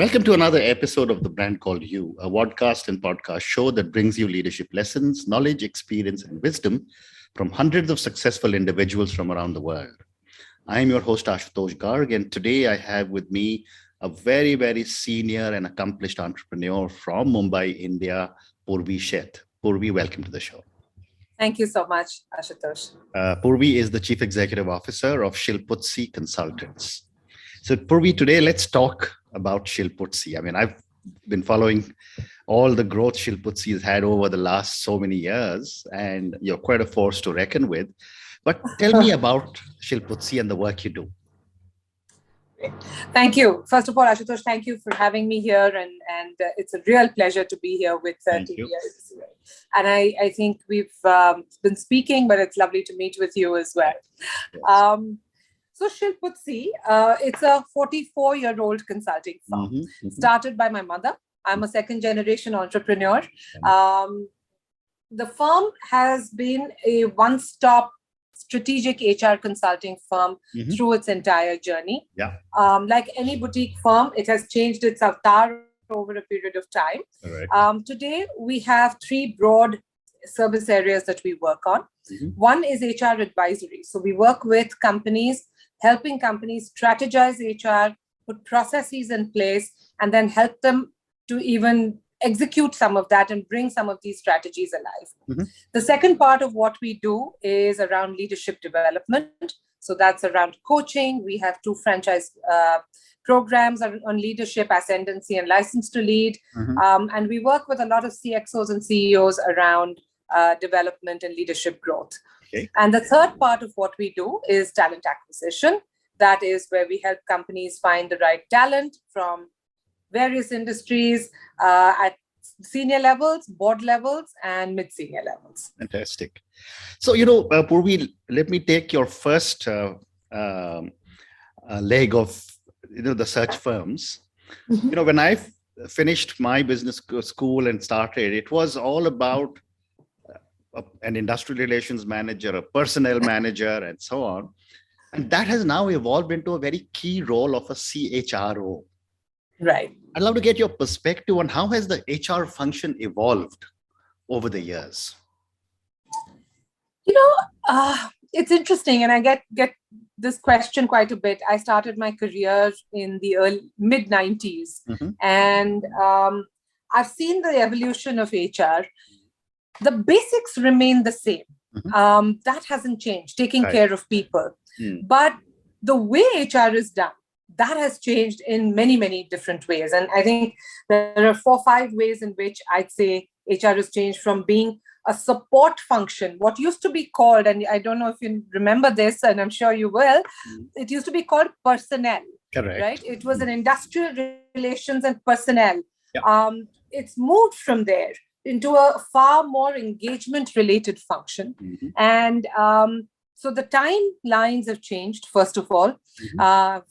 Welcome to another episode of The Brand Called You, a podcast and podcast show that brings you leadership lessons, knowledge, experience, and wisdom from hundreds of successful individuals from around the world. I am your host, Ashutosh Garg, and today I have with me a very, very senior and accomplished entrepreneur from Mumbai, India, Purvi Sheth. Purvi, welcome to the show. Thank you so much, Ashutosh. Purvi is the Chief Executive Officer of Shilputsi Consultants. So Purvi, today let's talk about Shilputsi. I mean, I've been following all the growth Shilputsi has had over the last so many years, and you're quite a force to reckon with. But tell me about Shilputsi and the work you do. Thank you. First of all, Ashutosh, thank you for having me here. And it's a real pleasure to be here with TBCY. And I think we've been speaking, but it's lovely to meet with you as well. Yes. So Shilputsi, it's a 44-year-old consulting firm, started by my mother. I'm a second-generation entrepreneur. The firm has been a one-stop strategic HR consulting firm through its entire journey. Yeah. Like any boutique firm, it has changed its avatar over a period of time. Right. Today, we have three broad service areas that we work on. One is HR advisory. So we work with companies, helping companies strategize HR, put processes in place, and then help them to even execute some of that and bring some of these strategies alive. The second part of what we do is around leadership development. So that's around coaching. We have two franchise programs on leadership, ascendancy, and license to lead. And we work with a lot of CXOs and CEOs around development and leadership growth. Okay. And the third part of what we do is talent acquisition. That is where we help companies find the right talent from various industries at senior levels, board levels, and mid-senior levels. Fantastic. So, Purvi, let me take your first leg of, the search firms. When I finished my business school and started, it was all about an industrial relations manager, a personnel manager, and so on. And that has now evolved into a very key role of a CHRO. Right. I'd love to get your perspective on how has the HR function evolved over the years? It's interesting, and I get this question quite a bit. I started my career in the mid-90s, and I've seen the evolution of HR. The basics remain the same. That hasn't changed, taking care of people. But the way HR is done, that has changed in many, many different ways. And I think there are 4 or 5 ways in which I'd say HR has changed from being a support function, what used to be called, and I don't know if you remember this, and I'm sure you will, it used to be called personnel. Correct. Right? It was an industrial relations and personnel. Yeah. It's moved from there into a far more engagement-related function. And so the timelines have changed, first of all,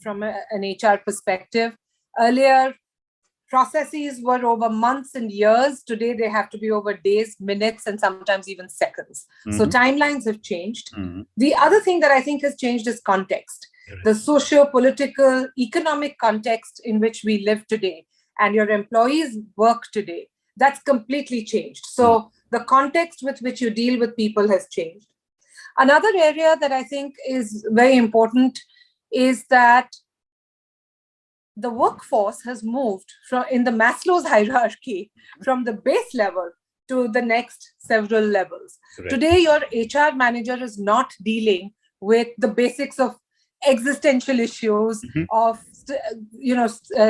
from an HR perspective. Earlier, processes were over months and years. Today, they have to be over days, minutes, and sometimes even seconds. So timelines have changed. The other thing that I think has changed is context. The socio-political, economic context in which we live today and your employees work today, that's completely changed. So the context with which you deal with people has changed. Another area that I think is very important is that the workforce has moved from in the Maslow's hierarchy from the base level to the next several levels. Correct. Today, your HR manager is not dealing with the basics of existential issues, of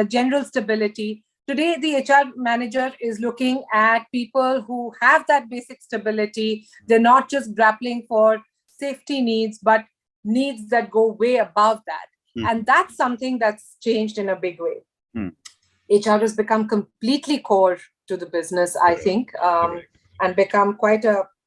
general stability. Today, the HR manager is looking at people who have that basic stability. They're not just grappling for safety needs, but needs that go way above that. And that's something that's changed in a big way. HR has become completely core to the business, I think, and become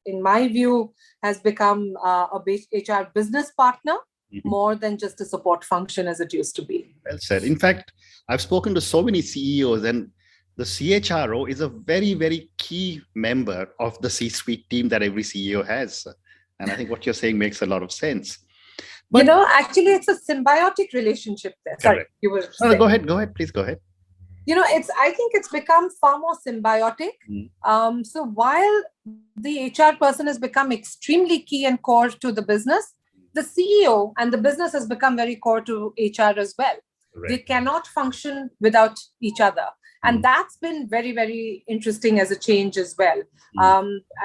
in my view, has become a HR business partner more than just a support function as it used to be. Well said. In fact, I've spoken to so many CEOs, and the CHRO is a very, very key member of the C-suite team that every CEO has. And I think what you're saying makes a lot of sense. But, actually, it's a symbiotic relationship there. Sorry, you were saying. No, go ahead. Please go ahead. I think it's become far more symbiotic. So while the HR person has become extremely key and core to the business, the CEO and the business has become very core to HR as well. Right. They cannot function without each other. And that's been very, very interesting as a change as well.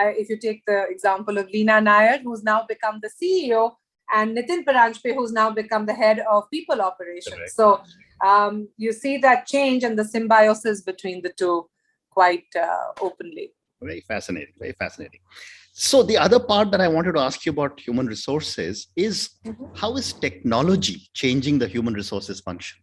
If you take the example of Leena Nair, who's now become the CEO, and Nitin Paranjpe, who's now become the head of people operations. Correct. So you see that change and the symbiosis between the two quite openly. Very fascinating, very fascinating. So the other part that I wanted to ask you about human resources is how is technology changing the human resources function?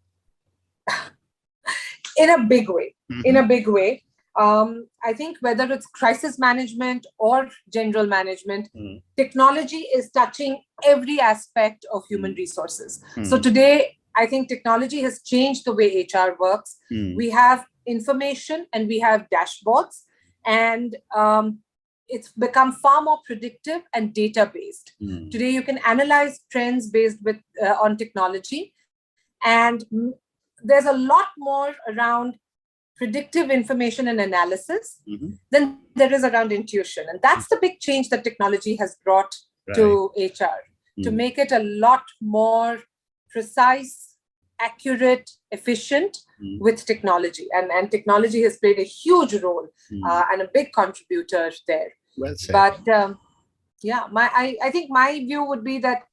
In a big way, in a big way. I think whether it's crisis management or general management, technology is touching every aspect of human resources. So today, I think technology has changed the way HR works. We have information and we have dashboards, and it's become far more predictive and data-based. Today, you can analyze trends based on technology, and there's a lot more around predictive information and analysis than there is around intuition. And that's the big change that technology has brought to HR, to make it a lot more precise, accurate, efficient with technology. And technology has played a huge role and a big contributor there. Well said. But I think my view would be that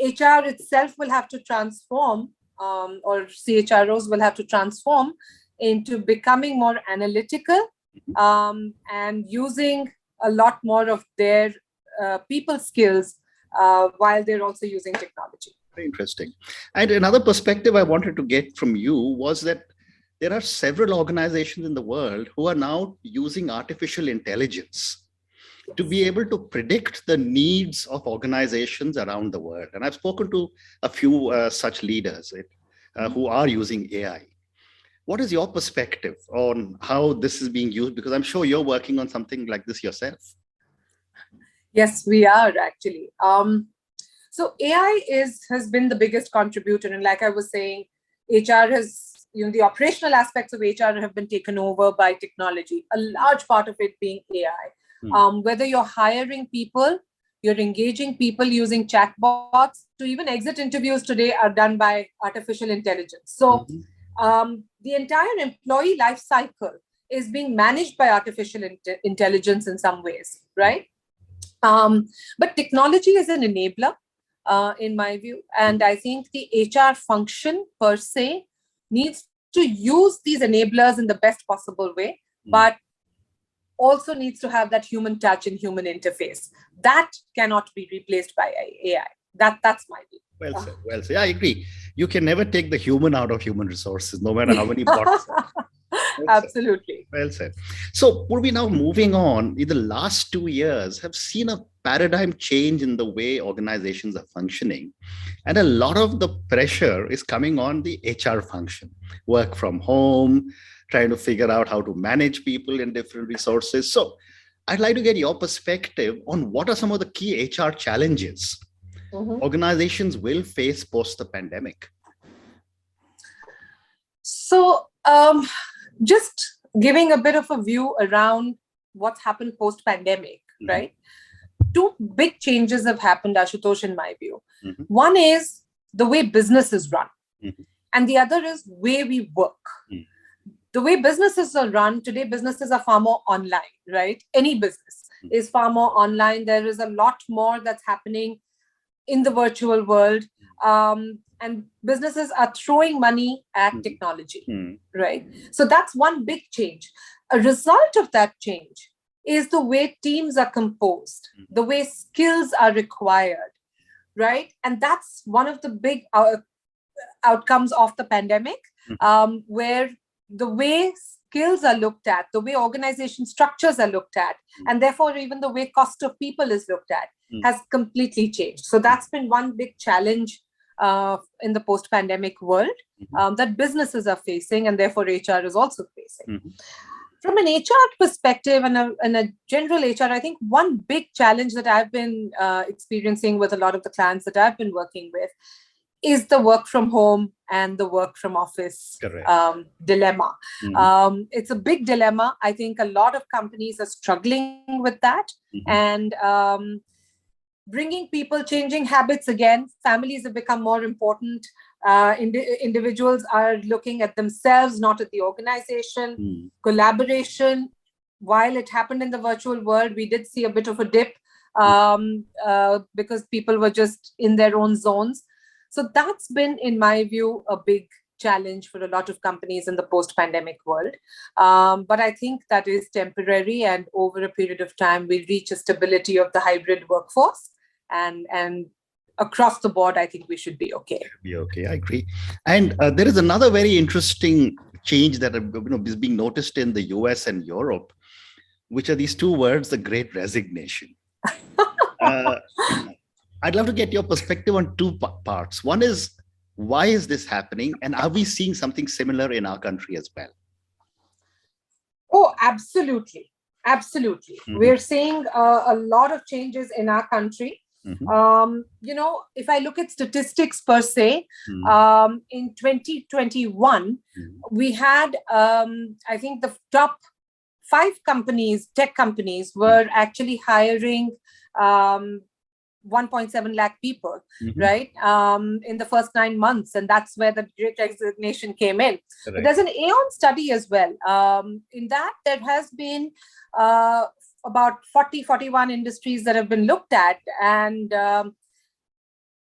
HR itself will have to transform, or CHROs will have to transform into becoming more analytical and using a lot more of their people skills while they're also using technology. Very interesting. And another perspective I wanted to get from you was that there are several organizations in the world who are now using artificial intelligence to be able to predict the needs of organizations around the world. And I've spoken to a few such leaders who are using AI. What is your perspective on how this is being used? Because I'm sure you're working on something like this yourself. Yes, we are actually. So AI has been the biggest contributor. And like I was saying, HR has, the operational aspects of HR have been taken over by technology, a large part of it being AI. Whether you're hiring people, you're engaging people using chatbots, to even exit interviews today are done by artificial intelligence. So the entire employee life cycle is being managed by artificial intelligence in some ways, right? But technology is an enabler, in my view. And I think the HR function per se needs to use these enablers in the best possible way, but also needs to have that human touch and human interface. That cannot be replaced by AI. That's my view. Well said. Well said. I agree. You can never take the human out of human resources, no matter how many bots. Absolutely. Well said. So, Purvi, now moving on, in the last 2 years have seen a paradigm change in the way organizations are functioning. And a lot of the pressure is coming on the HR function, work from home, trying to figure out how to manage people in different resources. So I'd like to get your perspective on what are some of the key HR challenges organizations will face post the pandemic. So just giving a bit of a view around what's happened post pandemic, right? Two big changes have happened, Ashutosh, in my view. One is the way business is run, and the other is where we work. The way businesses are run today, businesses are far more online, right? Any business is far more online. There is a lot more that's happening in the virtual world. And businesses are throwing money at technology, right? So that's one big change. A result of that change is the way teams are composed, the way skills are required, right? And that's one of the big outcomes of the pandemic, where the way skills are looked at, the way organization structures are looked at, and therefore even the way cost of people is looked at has completely changed. So that's been one big challenge in the post-pandemic world that businesses are facing, and therefore HR is also facing. From an HR perspective and a general HR, I think one big challenge that I've been experiencing with a lot of the clients that I've been working with is the work from home and the work from office dilemma. It's a big dilemma. I think a lot of companies are struggling with that. And bringing people, changing habits again. Families have become more important. Individuals are looking at themselves, not at the organization. Collaboration, while it happened in the virtual world, we did see a bit of a dip because people were just in their own zones. So that's been, in my view, a big challenge for a lot of companies in the post-pandemic world. But I think that is temporary, and over a period of time, we'll reach a stability of the hybrid workforce. And across the board, I think we should be okay. I agree. And there is another very interesting change that is being noticed in the US and Europe, which are these two words, the Great Resignation. I'd love to get your perspective on two parts. One is, why is this happening? And are we seeing something similar in our country as well? Oh, absolutely. Absolutely. We're seeing a lot of changes in our country. If I look at statistics per se, in 2021, we had, I think the top 5 companies, tech companies, were actually hiring 1.7 lakh people, right? In the first 9 months. And that's where the Great Resignation came in. But there's an Aon study as well. In that, there has been about 41 industries that have been looked at. And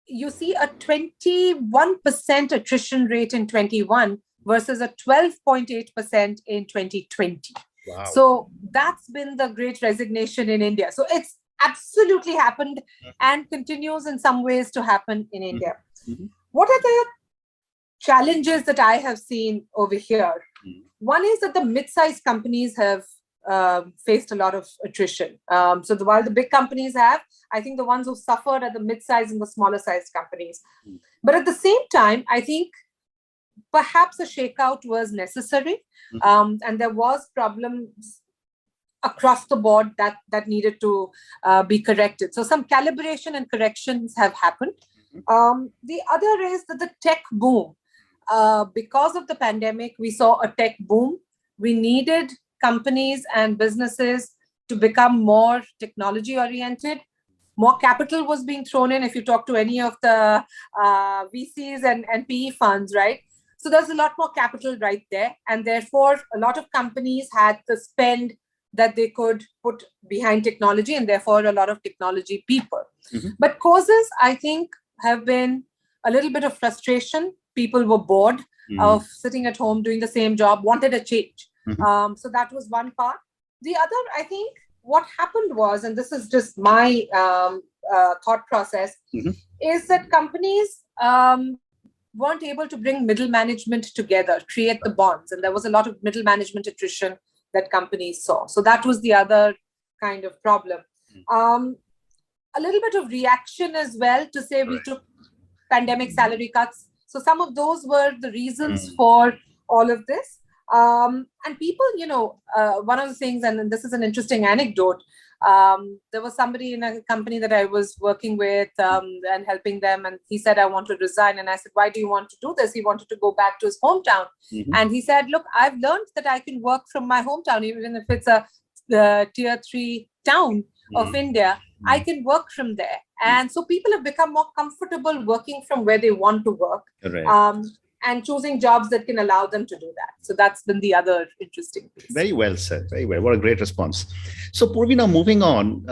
you see a 21% attrition rate in 21 versus a 12.8% in 2020. Wow. So that's been the Great Resignation in India. So it's absolutely happened and continues in some ways to happen in India. What are the challenges that I have seen over here? One is that the mid-sized companies have faced a lot of attrition. So while the big companies have, I think the ones who suffered are the mid-sized and the smaller sized companies. But at the same time, I think perhaps a shakeout was necessary. And there was problems across the board that needed to be corrected. So some calibration and corrections have happened. The other is that the tech boom. Because of the pandemic, we saw a tech boom. We needed companies and businesses to become more technology oriented. More capital was being thrown in if you talk to any of the VCs and PE funds, right? So there's a lot more capital right there. And therefore, a lot of companies had the spend that they could put behind technology, and therefore a lot of technology people. But causes, I think, have been a little bit of frustration. People were bored of sitting at home doing the same job, wanted a change. So that was one part. The other, I think, what happened was, and this is just my thought process, is that companies weren't able to bring middle management together, create the bonds. And there was a lot of middle management attrition that companies saw. So that was the other kind of problem. A little bit of reaction as well to say we took pandemic salary cuts. So some of those were the reasons for all of this. And people, one of the things, and this is an interesting anecdote, there was somebody in a company that I was working with and helping them, and he said, I want to resign. And I said, why do you want to do this? He wanted to go back to his hometown. And he said, look, I've learned that I can work from my hometown, even if it's a tier 3 town of India, I can work from there. And so people have become more comfortable working from where they want to work. And choosing jobs that can allow them to do that. So that's been the other interesting piece. Very well said. Very well. What a great response. So Purvi, now moving on,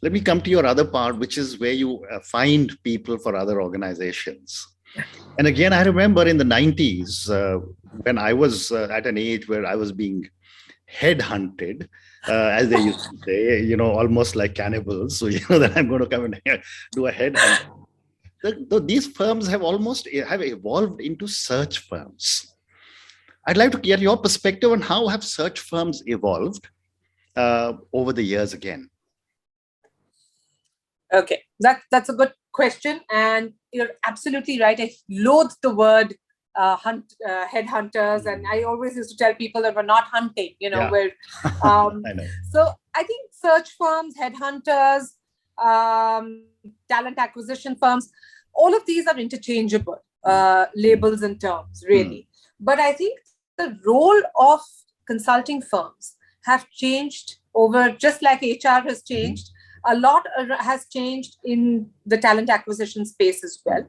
let me come to your other part, which is where you find people for other organizations. And again, I remember in the 90s, when I was at an age where I was being headhunted, as they used to say, almost like cannibals. So, that I'm going to come and do a headhunt. These firms have evolved into search firms. I'd like to get your perspective on how have search firms evolved over the years again. Okay, that's a good question. And you're absolutely right. I loathe the word headhunters. And I always used to tell people that we're not hunting, we're... I know. So I think search firms, headhunters, talent acquisition firms, all of these are interchangeable labels and terms, really. But I think the role of consulting firms have changed over, just like HR has changed, a lot has changed in the talent acquisition space as well.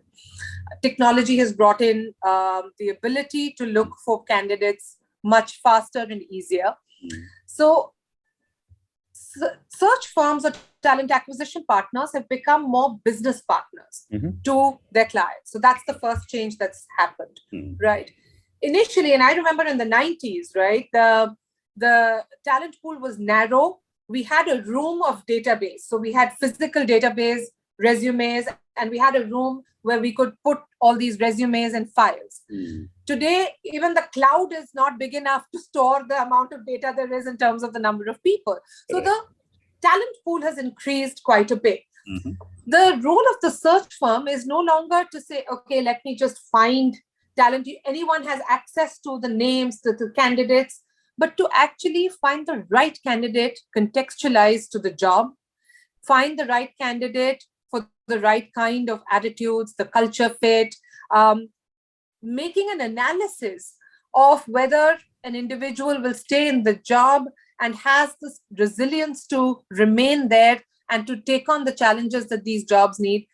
Technology has brought in the ability to look for candidates much faster and easier. So search firms or talent acquisition partners have become more business partners to their clients. So that's the first change that's happened, right? Initially, and I remember in the 90s, right, the talent pool was narrow. We had a room of database. So we had physical database, resumes, and we had a room where we could put all these resumes and files. Today, even the cloud is not big enough to store the amount of data there is in terms of the number of people. So the talent pool has increased quite a bit. The role of the search firm is no longer to say, okay, let me just find talent. Anyone has access to the names, to the candidates, but to actually find the right candidate contextualized to the job, find the right candidate for the right kind of attitudes, the culture fit, making an analysis of whether an individual will stay in the job and has this resilience to remain there and to take on the challenges that these jobs need.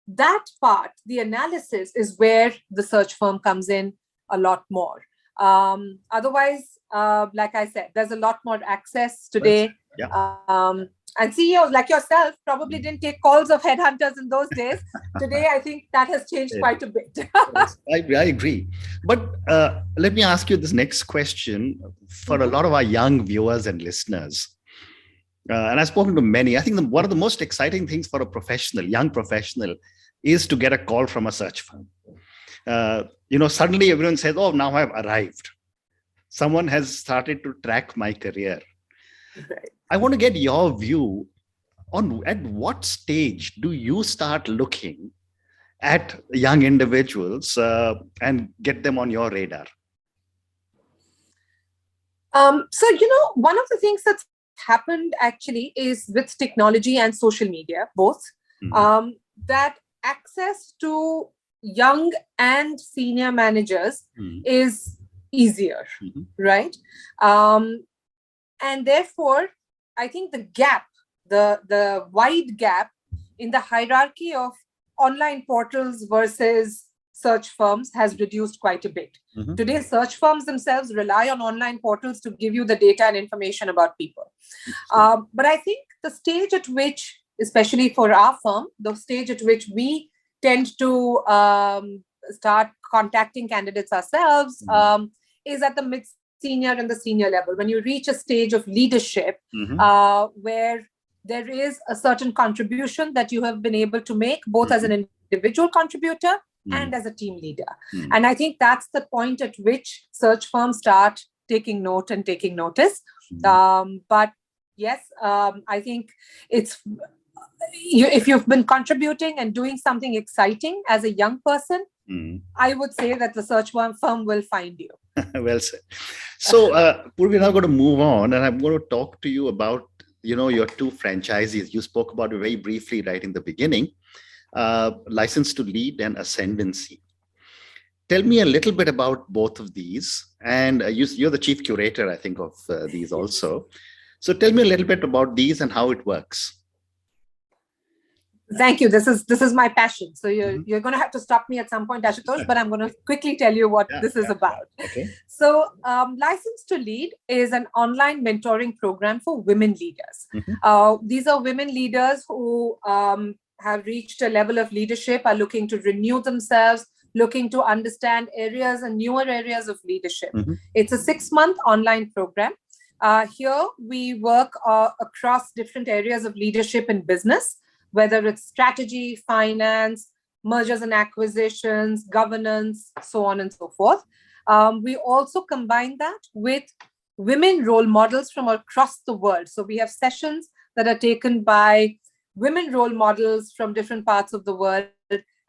That part, the analysis, is where the search firm comes in a lot more. Otherwise, like I said, there's a lot more access today. And CEOs like yourself probably didn't take calls of headhunters in those days. Today, I think that has changed quite a bit. Yes, I agree. But let me ask you this next question for a lot of our young viewers and listeners. And I've spoken to many. I think one of the most exciting things for a young professional, is to get a call from a search firm. Suddenly everyone says, oh, now I've arrived. Someone has started to track my career. Right. I want to get your view on at what stage do you start looking at young individuals and get them on your radar? So, one of the things that's happened actually is with technology and social media, both, that access to young and senior managers is easier, right? And therefore, I think the gap, the wide gap in the hierarchy of online portals versus search firms has reduced quite a bit. Today, search firms themselves rely on online portals to give you the data and information about people. But I think the stage at which, especially for our firm, the stage at which we tend to start contacting candidates ourselves is at the mid-senior and the senior level. When you reach a stage of leadership where there is a certain contribution that you have been able to make, both as an individual contributor and as a team leader. And I think that's the point at which search firms start taking note and taking notice. But yes, I think it's if you've been contributing and doing something exciting as a young person, I would say that the search firm will find you. Well said. So, Purvi, now I'm going to move on, and I'm going to talk to you about your two franchises. You spoke about it very briefly right in the beginning. License to Lead and Ascendancy. Tell me a little bit about both of these. And you're the chief curator, I think, of these also. So tell me a little bit about these and how it works. Thank you. This is my passion. So you're going to have to stop me at some point, Ashutosh, but I'm going to quickly tell you what this is about. Okay. So License to Lead is an online mentoring program for women leaders. These are women leaders who have reached a level of leadership, are looking to renew themselves, looking to understand areas and newer areas of leadership. It's a 6-month online program. Here we work across different areas of leadership in business, whether it's strategy, finance, mergers and acquisitions, governance, so on and so forth. We also combine that with women role models from across the world. So we have sessions that are taken by women role models from different parts of the world,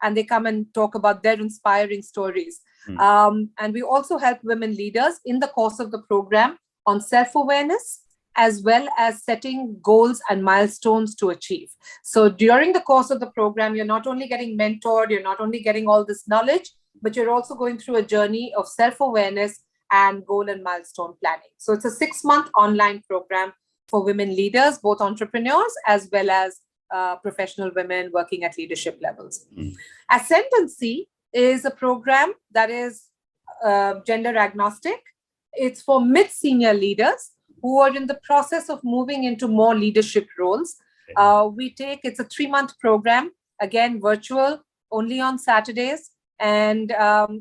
and they come and talk about their inspiring stories. And we also help women leaders in the course of the program on self-awareness as well as setting goals and milestones to achieve. So during the course of the program, you're not only getting mentored, you're not only getting all this knowledge, but you're also going through a journey of self-awareness and goal and milestone planning. So it's a 6-month online program for women leaders, both entrepreneurs as well as professional women working at leadership levels. Ascendancy is a program that is gender agnostic. It's for mid-senior leaders who are in the process of moving into more leadership roles. It's a 3-month program, again, virtual, only on Saturdays. And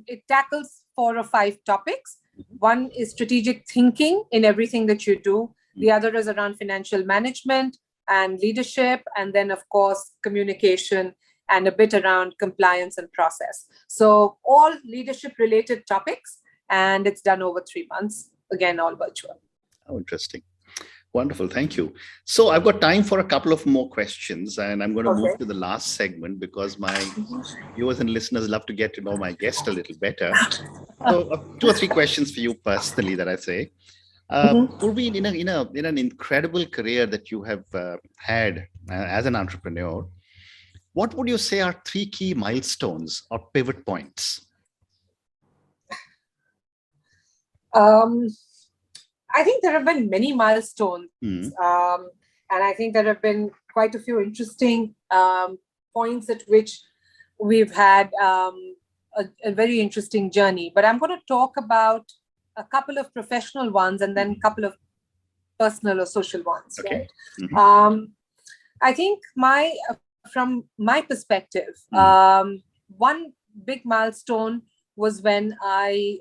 it tackles 4 or 5 topics. One is strategic thinking in everything that you do. The other is around financial management and leadership. And then, of course, communication and a bit around compliance and process. So all leadership related topics. And it's done over 3 months. Again, all virtual. Oh, interesting. Wonderful. Thank you. So I've got time for a couple of more questions, and I'm going to move to the last segment because my viewers and listeners love to get to know my guest a little better. So 2 or 3 questions for you personally that I say. Purvi, in an incredible career that you have had as an entrepreneur, what would you say are 3 key milestones or pivot points? I think there have been many milestones, and I think there have been quite a few interesting points at which we've had a very interesting journey. But I'm going to talk about a couple of professional ones and then a couple of personal or social ones. Okay. Right? I think from my perspective, one big milestone was when I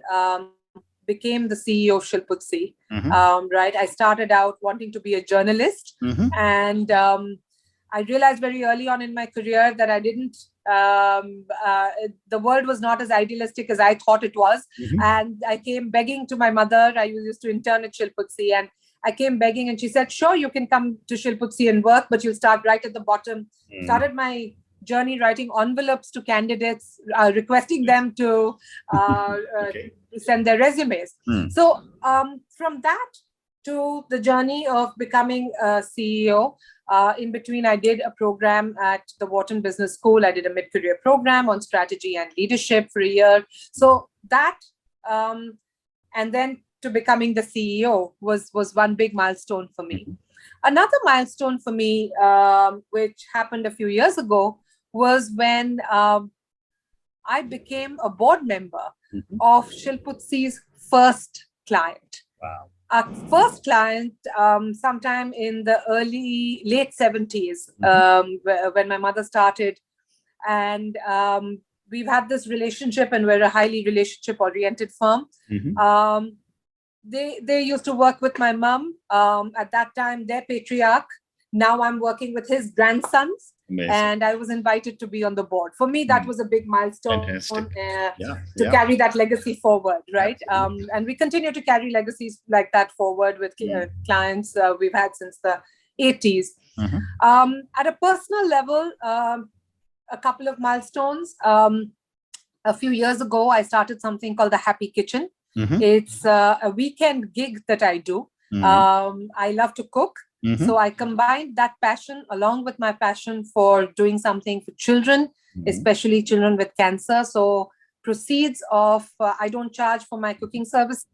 became the CEO of Shilputsi. Right, I started out wanting to be a journalist, and I realized very early on in my career that I didn't. The world was not as idealistic as I thought it was, and I came begging to my mother. I used to intern at Shilputsi, and I came begging, and she said, "Sure, you can come to Shilputsi and work, but you'll start right at the bottom." Started my journey writing envelopes to candidates, requesting them to send their resumes. So from that to the journey of becoming a CEO, in between, I did a program at the Wharton Business School. I did a mid-career program on strategy and leadership for a year. So that, and then to becoming the CEO was one big milestone for me. Another milestone for me, which happened a few years ago, was when I became a board member of Shilputsi's first client. Wow. Our first client, sometime in the late 70s, when my mother started. And we've had this relationship, and we're a highly relationship-oriented firm. They used to work with my mom. At that time, their patriarch. Now I'm working with his grandsons. Amazing. And I was invited to be on the board. For me, that was a big milestone to carry that legacy forward, right? And we continue to carry legacies like that forward with clients we've had since the 80s. At a personal level, a couple of milestones. A few years ago, I started something called the Happy Kitchen. It's a weekend gig that I do. I love to cook. So I combined that passion along with my passion for doing something for children, especially children with cancer. So proceeds of, I don't charge for my cooking services,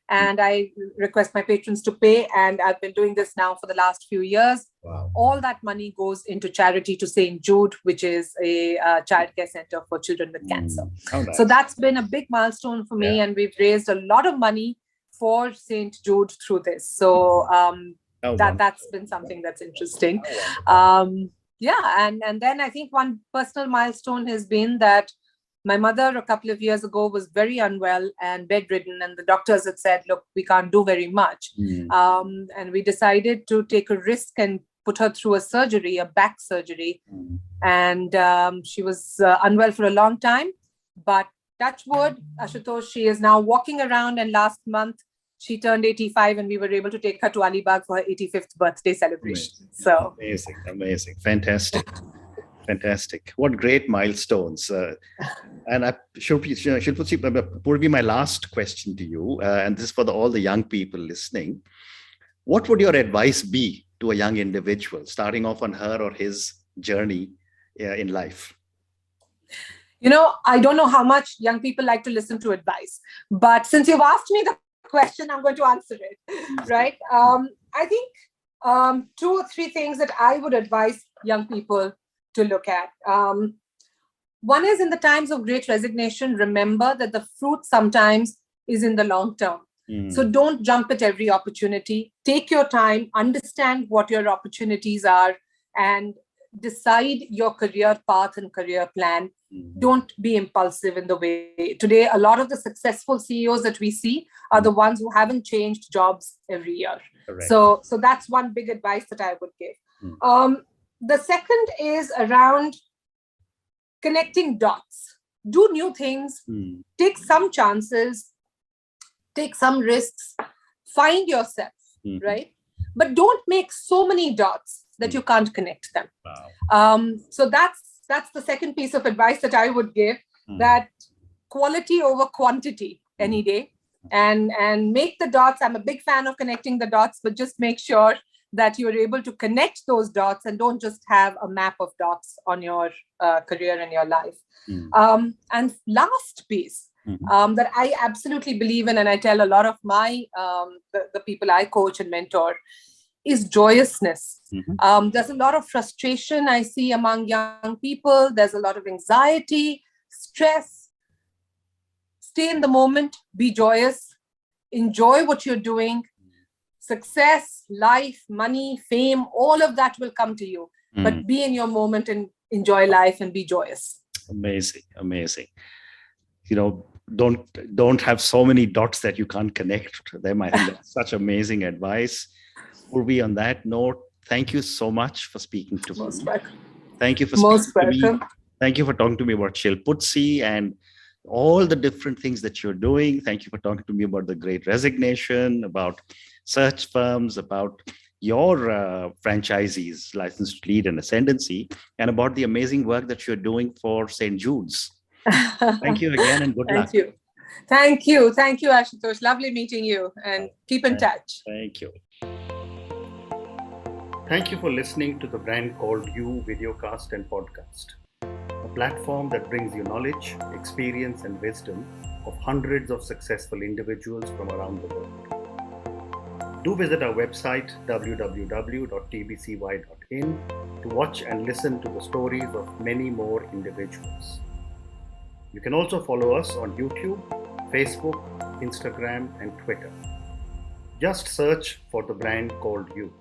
and I request my patrons to pay. And I've been doing this now for the last few years. Wow. All that money goes into charity to St. Jude, which is a childcare center for children with cancer. Oh, nice. So that's been a big milestone for me. And we've raised a lot of money for St. Jude through this. So, that's been something that's interesting. And then I think one personal milestone has been that my mother a couple of years ago was very unwell and bedridden, and the doctors had said, look, we can't do very much. And we decided to take a risk and put her through a back surgery. And she was unwell for a long time, but touch wood, Ashutosh, she is now walking around, and last month she turned 85, and we were able to take her to Alibag for her 85th birthday celebration. Amazing. Fantastic. What great milestones. And Shilputsi, Purvi, my last question to you, and this is for all the young people listening. What would your advice be to a young individual starting off on her or his journey in life? I don't know how much young people like to listen to advice, but since you've asked me the question, I'm going to answer it, right? I think 2 or 3 things that I would advise young people to look at. One is, in the times of great resignation, remember that the fruit sometimes is in the long term. So don't jump at every opportunity. Take your time, understand what your opportunities are, and decide your career path and career plan. Don't be impulsive in the way. Today, a lot of the successful CEOs that we see are the ones who haven't changed jobs every year. Correct. So that's one big advice that I would give. The second is around connecting dots. Do new things, take some chances, take some risks, find yourself, right? But don't make so many dots that you can't connect them. Wow. So that's the second piece of advice that I would give, that quality over quantity any day, and make the dots. I'm a big fan of connecting the dots, but just make sure that you're able to connect those dots and don't just have a map of dots on your career and your life. And last piece that I absolutely believe in, and I tell a lot of my the people I coach and mentor, is joyousness. There's a lot of frustration I see among young people. There's a lot of anxiety, stress. Stay in the moment, be joyous, enjoy what you're doing. Success, life, money, fame, all of that will come to you. But be in your moment and enjoy life and be joyous. Amazing. Don't have so many dots that you can't connect to them. I think that's such amazing advice. Purvi, on that note, thank you so much for speaking to me. Thank you for speaking to me. Thank you for talking to me about Shilputsi and all the different things that you're doing. Thank you for talking to me about the Great Resignation, about search firms, about your franchisees, Licensed to Lead and Ascendancy, and about the amazing work that you're doing for St. Jude's. Thank you again and good luck. Thank you, Ashutosh. Lovely meeting you, and keep in touch. Thank you. Thank you for listening to the Brand Called You videocast and podcast, a platform that brings you knowledge, experience, and wisdom of hundreds of successful individuals from around the world. Do visit our website www.tbcy.in to watch and listen to the stories of many more individuals. You can also follow us on YouTube, Facebook, Instagram, and Twitter. Just search for the Brand Called You.